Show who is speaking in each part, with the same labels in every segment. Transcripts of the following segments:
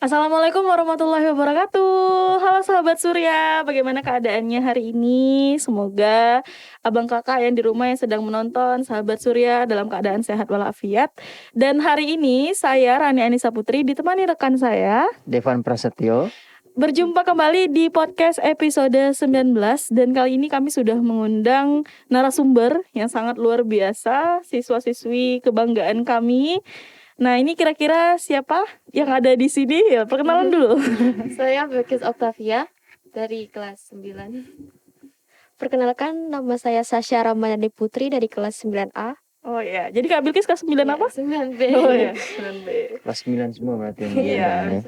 Speaker 1: Assalamualaikum warahmatullahi wabarakatuh. Halo sahabat Surya, bagaimana keadaannya hari ini? Semoga abang kakak yang di rumah yang sedang menonton sahabat Surya dalam keadaan sehat walafiat. Dan hari ini saya Rani Anissa Putri ditemani rekan saya
Speaker 2: Devan Prasetyo.
Speaker 1: Berjumpa kembali di podcast episode 19 dan kali ini kami sudah mengundang narasumber yang sangat luar biasa, siswa-siswi kebanggaan kami. Nah, ini kira-kira siapa yang ada di sini? Ya, perkenalan dulu.
Speaker 3: Saya Bilkis Octavia dari kelas 9. Perkenalkan, nama saya Sasha Ramadhani Putri dari kelas 9A.
Speaker 1: Oh ya, jadi Kak Bilkis kelas 9 apa?
Speaker 3: 9B.
Speaker 1: Oh ya, 9B.
Speaker 2: Kelas 9 semua berarti.
Speaker 1: Iya.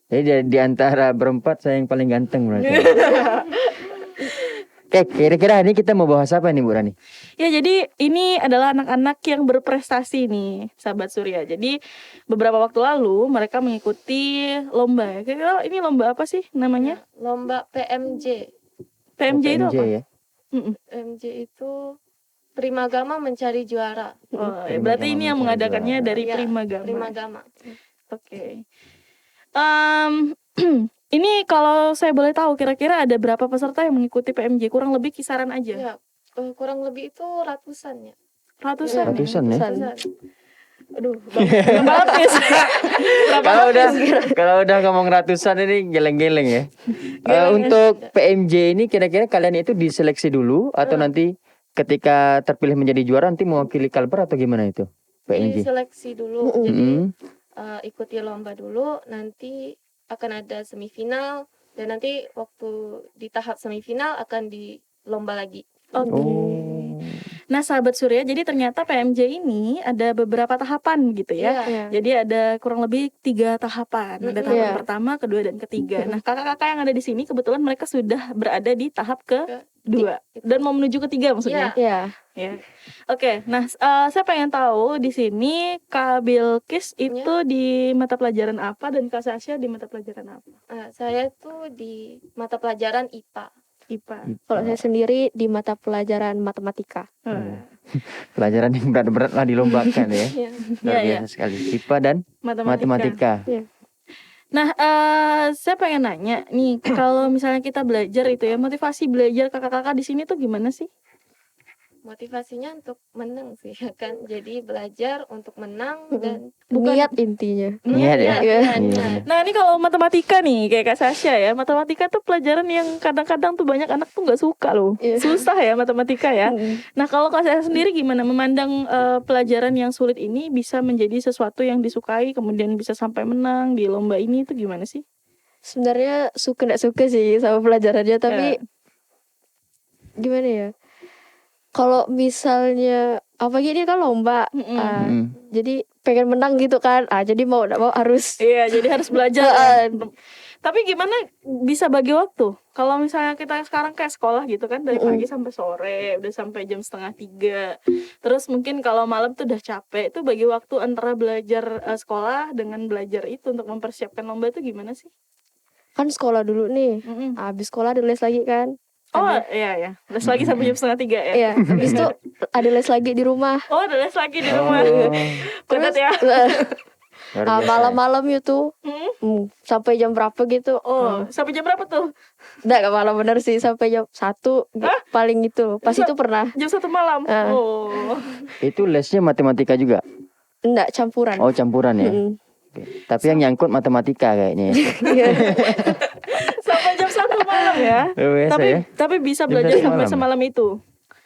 Speaker 2: Jadi di antara berempat saya yang paling ganteng berarti. Oke, kira-kira ini kita mau bahas apa nih Bu Rani?
Speaker 1: Ya, jadi ini adalah anak-anak yang berprestasi nih, sahabat Surya. Jadi beberapa waktu lalu mereka mengikuti lomba. Kira-kira ini lomba apa sih namanya?
Speaker 3: Lomba PMJ.
Speaker 1: PMJ itu apa?
Speaker 2: ya?
Speaker 3: PMJ itu Primagama Mencari Juara.
Speaker 1: Oh, ya, berarti ini yang mengadakannya dari
Speaker 3: Ya,
Speaker 1: Primagama.
Speaker 3: Primagama.
Speaker 1: Oke. Ini kalau saya boleh tahu kira-kira ada berapa peserta yang mengikuti PMJ? Kurang lebih kisaran aja.
Speaker 3: Ya, kurang lebih itu ratusan ya.
Speaker 1: Ratusan.
Speaker 2: Ratusan ya?
Speaker 1: Aduh, berapa lapis?
Speaker 2: Kalau udah ngomong ratusan ini geleng-geleng ya. Untuk PMJ ini kira-kira kalian itu diseleksi dulu atau nanti ketika terpilih menjadi juara nanti mewakili Kalbar atau gimana itu? PMJ.
Speaker 3: Diseleksi dulu. Jadi ikuti lomba dulu, nanti akan ada semifinal dan nanti waktu di tahap semifinal akan di lomba lagi.
Speaker 1: Oke. Nah, sahabat Surya, jadi ternyata PMJ ini ada beberapa tahapan gitu ya.
Speaker 3: Iya.
Speaker 1: Jadi ada kurang lebih 3 tahapan. Ada tahapan pertama, kedua, dan ketiga. Nah, kakak-kakak yang ada di sini kebetulan mereka sudah berada di tahap kedua dan mau menuju ketiga maksudnya.
Speaker 3: Iya.
Speaker 1: Ya. Oke, nah saya pengen tahu di sini Kak Bilkis itu di mata pelajaran apa dan Kak Sasha di mata pelajaran apa?
Speaker 3: Saya tuh di mata pelajaran IPA.
Speaker 4: Kalau saya sendiri di mata pelajaran matematika.
Speaker 2: Pelajaran yang berat-berat lah dilombakan ya. Luar
Speaker 1: Iya,
Speaker 2: biasa sekali. IPA dan matematika.
Speaker 1: Nah, saya pengen nanya nih, kalau misalnya kita belajar itu ya, motivasi belajar kakak-kakak di sini tuh gimana sih?
Speaker 3: Motivasinya untuk menang sih kan. Jadi belajar untuk menang dan
Speaker 4: Niat intinya.
Speaker 2: Niat ya?
Speaker 3: Iya.
Speaker 1: Nah, ini kalau matematika nih kayak Kak Sasha ya, matematika tuh pelajaran yang kadang-kadang tuh banyak anak tuh nggak suka loh. Susah ya matematika ya. Nah, kalau Kak Sasha sendiri gimana memandang pelajaran yang sulit ini bisa menjadi sesuatu yang disukai kemudian bisa sampai menang di lomba ini, itu gimana sih?
Speaker 4: Sebenarnya nggak suka sih sama pelajarannya, tapi gimana ya? Kalau misalnya apa gini kan lomba, jadi pengen menang gitu kan, jadi mau harus.
Speaker 1: Iya, jadi harus belajar. Tapi gimana bisa bagi waktu? Kalau misalnya kita sekarang kayak sekolah gitu kan dari pagi sampai sore, udah sampai jam 2:30. Terus mungkin kalau malam tuh udah capek, itu bagi waktu antara belajar sekolah dengan belajar itu untuk mempersiapkan lomba itu gimana sih?
Speaker 4: Kan sekolah dulu nih, habis sekolah ada les lagi kan.
Speaker 1: Oh iya, les lagi sampai jam 2:30 ya?
Speaker 4: Iya, habis itu ada les lagi di rumah.
Speaker 1: Oh, ada les lagi di rumah. Terus ya?
Speaker 4: Malam-malam itu sampai jam berapa gitu.
Speaker 1: Sampai jam berapa tuh?
Speaker 4: Nggak malam bener sih, sampai jam 1 paling gitu. Pas itu pernah.
Speaker 1: Jam 1 malam?
Speaker 2: Itu lesnya matematika juga?
Speaker 4: Enggak, campuran.
Speaker 2: Oh, campuran ya? Tapi yang nyangkut matematika kayaknya ya.
Speaker 1: Sampai jam 1 malam ya. Tapi bisa belajar sampai semalam itu.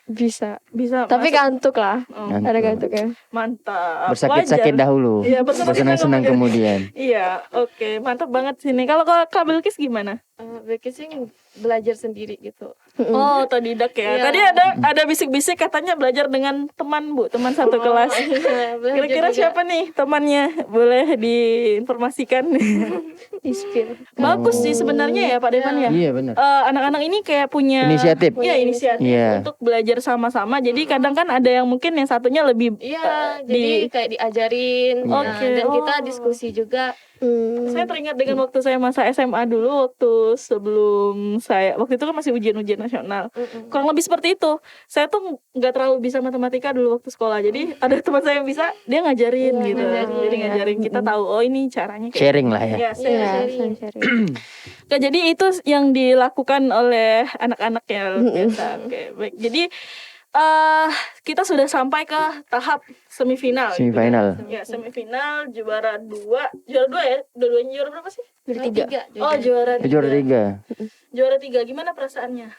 Speaker 4: Bisa.
Speaker 1: masuk.
Speaker 4: Tapi ngantuk lah. Ada ngantuk ya.
Speaker 1: Mantap.
Speaker 2: Bersakit-sakit dahulu.
Speaker 1: Iya,
Speaker 2: bersenang-senang kemudian.
Speaker 1: Iya, oke. Mantap banget sini. Kalau Kak Bilkis gimana?
Speaker 3: Bilkis sih belajar sendiri gitu.
Speaker 1: Oh, otodidak ya.
Speaker 3: Iya.
Speaker 1: Tadi ada bisik-bisik katanya belajar dengan teman, Bu, teman satu kelas. Kira-kira siapa nih temannya? Boleh diinformasikan.
Speaker 4: Inspir.
Speaker 1: Bagus sih sebenarnya ya, Pak Devan ya.
Speaker 2: Iya, benar.
Speaker 1: Anak-anak ini kayak punya
Speaker 2: Inisiatif.
Speaker 1: Iya, inisiatif untuk belajar sama-sama. Jadi kadang kan ada yang mungkin yang satunya lebih
Speaker 3: jadi kayak diajarin. Dan kita diskusi juga.
Speaker 1: Saya teringat dengan waktu saya masa SMA dulu, waktu sebelum saya waktu itu kan masih ujian-ujian nasional. Kurang lebih seperti itu. Saya tuh nggak terlalu bisa matematika dulu waktu sekolah. Jadi ada teman saya yang bisa, dia ngajarin
Speaker 3: Iya,
Speaker 1: gitu.
Speaker 3: ngajarin.
Speaker 1: Jadi ngajarin kita tahu oh ini caranya kayak
Speaker 2: Sharing lah ya.
Speaker 1: Ya,
Speaker 3: Iya,
Speaker 1: sharing.
Speaker 3: sharing.
Speaker 1: Oke, jadi itu yang dilakukan oleh anak-anak ya biasa. Oke, baik. Jadi kita sudah sampai ke tahap semifinal. gitu
Speaker 2: Semifinal.
Speaker 1: kan. Ya, semifinal juara 2 ya. Dua-duanya juara berapa sih?
Speaker 3: Juara 3.
Speaker 1: Oh, juara 3.
Speaker 2: Juara 3.
Speaker 1: Juara 3. Gimana perasaannya?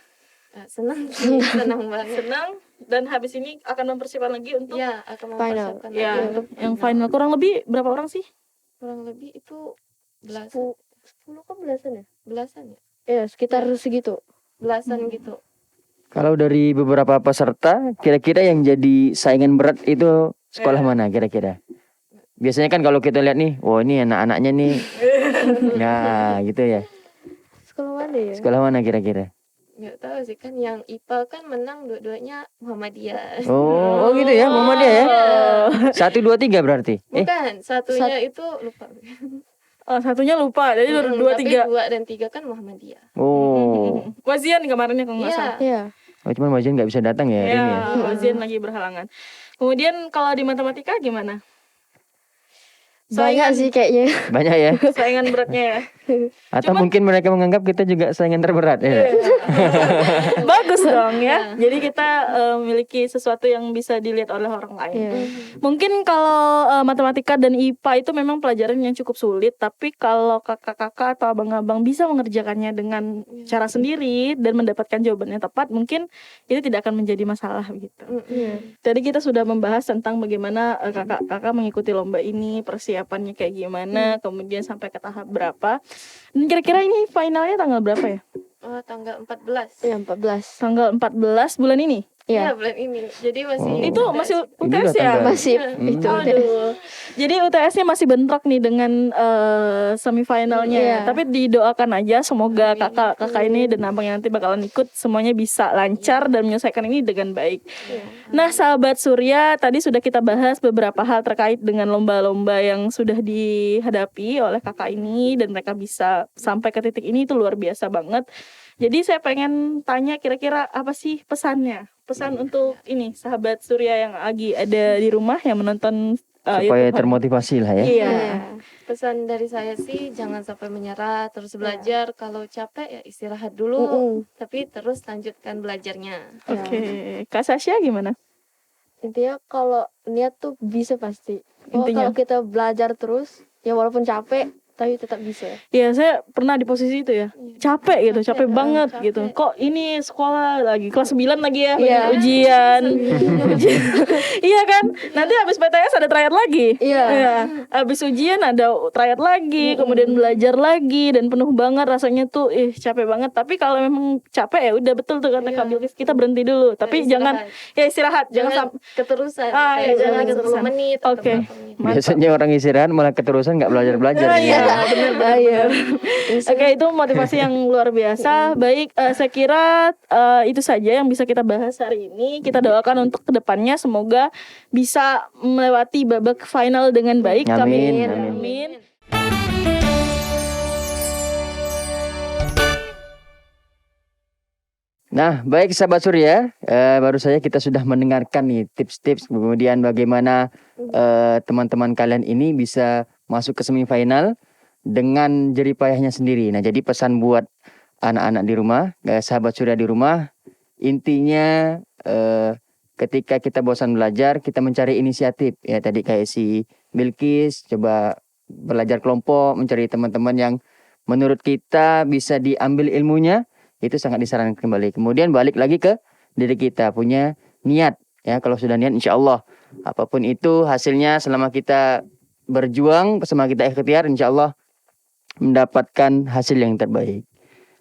Speaker 3: Senang sih, senang banget.
Speaker 1: Senang dan habis ini akan mempersiapkan lagi untuk
Speaker 3: Ya, akan
Speaker 4: Final.
Speaker 3: mempersiapkan
Speaker 1: ya,
Speaker 3: lagi untuk
Speaker 1: yang final. Kurang lebih berapa orang sih?
Speaker 3: kurang lebih itu belasan
Speaker 4: 10 kan belasan ya?
Speaker 3: belasan ya
Speaker 4: Iya, sekitar segitu.
Speaker 3: belasan gitu.
Speaker 2: Kalau dari beberapa peserta, kira-kira yang jadi saingan berat itu sekolah mana kira-kira? Biasanya kan kalau kita lihat nih, wah ini anak-anaknya nih, nah gitu ya.
Speaker 4: Sekolah mana ya?
Speaker 2: Sekolah mana kira-kira?
Speaker 3: Nggak tahu sih, kan yang IPA kan menang dua-duanya Muhammadiyah.
Speaker 2: Oh gitu ya, Muhammadiyah ya. 1, 2, 3 berarti.
Speaker 3: Bukan, satunya itu lupa.
Speaker 1: Oh, satunya lupa. Jadi dua
Speaker 3: Tapi
Speaker 1: 3.
Speaker 3: 2 dan 3 kan Muhammadiyah.
Speaker 2: Oh,
Speaker 1: Wazian kemarinnya kalau nggak
Speaker 3: Iya.
Speaker 1: salah.
Speaker 4: Iya.
Speaker 2: oh cuman Wajian nggak bisa datang ya hari ini ya.
Speaker 1: Ya, Wazian lagi berhalangan. Kemudian kalau di matematika gimana?
Speaker 4: Banyak sih kayaknya.
Speaker 2: Banyak ya.
Speaker 1: Saingan beratnya ya.
Speaker 2: Atau mungkin mereka menganggap kita juga saingan terberat ya.
Speaker 1: Bagus dong ya. Jadi kita memiliki sesuatu yang bisa dilihat oleh orang lain.
Speaker 4: Iya.
Speaker 1: Mungkin kalau matematika dan IPA itu memang pelajaran yang cukup sulit, tapi kalau kakak-kakak atau abang-abang bisa mengerjakannya dengan cara sendiri dan mendapatkan jawabannya tepat, mungkin itu tidak akan menjadi masalah gitu.
Speaker 4: Iya.
Speaker 1: Tadi kita sudah membahas tentang bagaimana kakak-kakak mengikuti lomba ini, persiapannya kayak gimana, kemudian sampai ke tahap berapa. Dan kira-kira ini finalnya tanggal berapa ya?
Speaker 3: Oh, tanggal 14.
Speaker 4: Iya, 14.
Speaker 1: Tanggal 14 bulan ini.
Speaker 3: Iya,
Speaker 4: Iya.
Speaker 3: bulan ini. Jadi masih
Speaker 1: Itu masih
Speaker 2: Ini
Speaker 1: UTS
Speaker 2: udah
Speaker 1: ya?
Speaker 2: tanggal-
Speaker 4: Masih itu.
Speaker 1: Aduh. Jadi UTS-nya masih bentrok nih dengan semifinalnya.
Speaker 4: Iya.
Speaker 1: Tapi didoakan aja semoga kakak-kakak ini dan abang yang nanti bakalan ikut semuanya bisa lancar dan menyelesaikan ini dengan baik. Nah, sahabat Surya, tadi sudah kita bahas beberapa hal terkait dengan lomba-lomba yang sudah dihadapi oleh kakak ini dan mereka bisa sampai ke titik ini, itu luar biasa banget. Jadi saya pengen tanya kira-kira apa sih pesannya? Pesan untuk ini sahabat Surya yang lagi ada di rumah yang menonton
Speaker 2: Supaya
Speaker 1: YouTube.
Speaker 2: termotivasi lah ya.
Speaker 1: Iya.
Speaker 3: pesan dari saya sih jangan sampai menyerah, terus belajar. Kalau capek ya istirahat dulu, tapi terus lanjutkan belajarnya.
Speaker 1: Oke. Kak Sasha gimana?
Speaker 4: Intinya kalau niat tuh bisa pasti. Oh,
Speaker 1: Intinya.
Speaker 4: kalau kita belajar terus, ya walaupun capek, tapi tetap bisa.
Speaker 1: Iya, saya pernah di posisi itu ya. Capek gitu, capek banget
Speaker 3: capek.
Speaker 1: gitu. Kok ini sekolah lagi kelas 9 lagi ya,
Speaker 4: Iya.
Speaker 1: ujian. Iya kan? Nanti habis PTS ada tryout lagi.
Speaker 4: Iya.
Speaker 1: Habis ujian ada tryout lagi, kemudian belajar lagi dan penuh banget rasanya tuh capek banget. Tapi kalau memang capek ya udah betul tuh kata Kak Bilkis, kita berhenti dulu. Tapi jangan
Speaker 3: Istirahat.
Speaker 1: jangan
Speaker 3: keterusan.
Speaker 1: Iya,
Speaker 3: Kayak
Speaker 1: jangan
Speaker 3: cuma 10
Speaker 1: keterusan.
Speaker 3: menit atau
Speaker 1: Oke.
Speaker 3: berapa menit.
Speaker 2: Biasanya orang istirahat malah keterusan nggak belajar-belajar.
Speaker 1: Iya,
Speaker 2: Ya.
Speaker 1: benar. Oke, itu motivasi yang luar biasa. Baik, saya kira itu saja yang bisa kita bahas hari ini. Kita doakan untuk kedepannya semoga bisa melewati babak final dengan baik.
Speaker 2: Amin,
Speaker 1: Amin.
Speaker 2: amin. Nah, baik sahabat Surya, baru saja kita sudah mendengarkan nih tips-tips kemudian bagaimana teman-teman kalian ini bisa masuk ke semifinal dengan jerih payahnya sendiri. Nah, jadi pesan buat anak-anak di rumah, sahabat Surya di rumah, intinya ketika kita bosan belajar, kita mencari inisiatif. Ya tadi kayak si Bilkis, coba belajar kelompok, mencari teman-teman yang menurut kita bisa diambil ilmunya. Itu sangat disarankan kembali. Kemudian balik lagi ke diri kita, punya niat. Ya, kalau sudah niat insya Allah apapun itu hasilnya selama kita berjuang, selama kita ikhtiar, insya Allah mendapatkan hasil yang terbaik.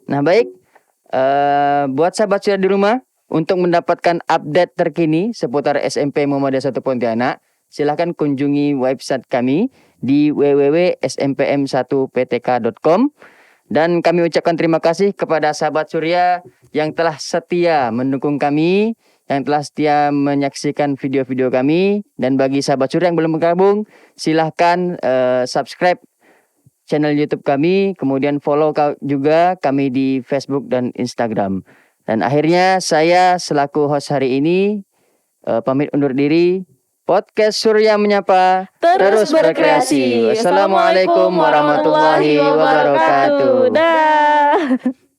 Speaker 2: Nah baik, buat sahabat Surya di rumah, untuk mendapatkan update terkini seputar SMP Muhammadiyah 1 Pontianak, silahkan kunjungi website kami di www.smpm1ptk.com. Dan kami ucapkan terima kasih kepada sahabat Surya yang telah setia mendukung kami, yang telah setia menyaksikan video-video kami. Dan bagi sahabat Surya yang belum bergabung, silahkan subscribe channel YouTube kami, kemudian follow juga kami di Facebook dan Instagram. Dan akhirnya saya selaku host hari ini pamit undur diri. Podcast Surya Menyapa
Speaker 1: Terus berkreasi.
Speaker 2: Wassalamualaikum warahmatullahi wabarakatuh.
Speaker 1: Dah.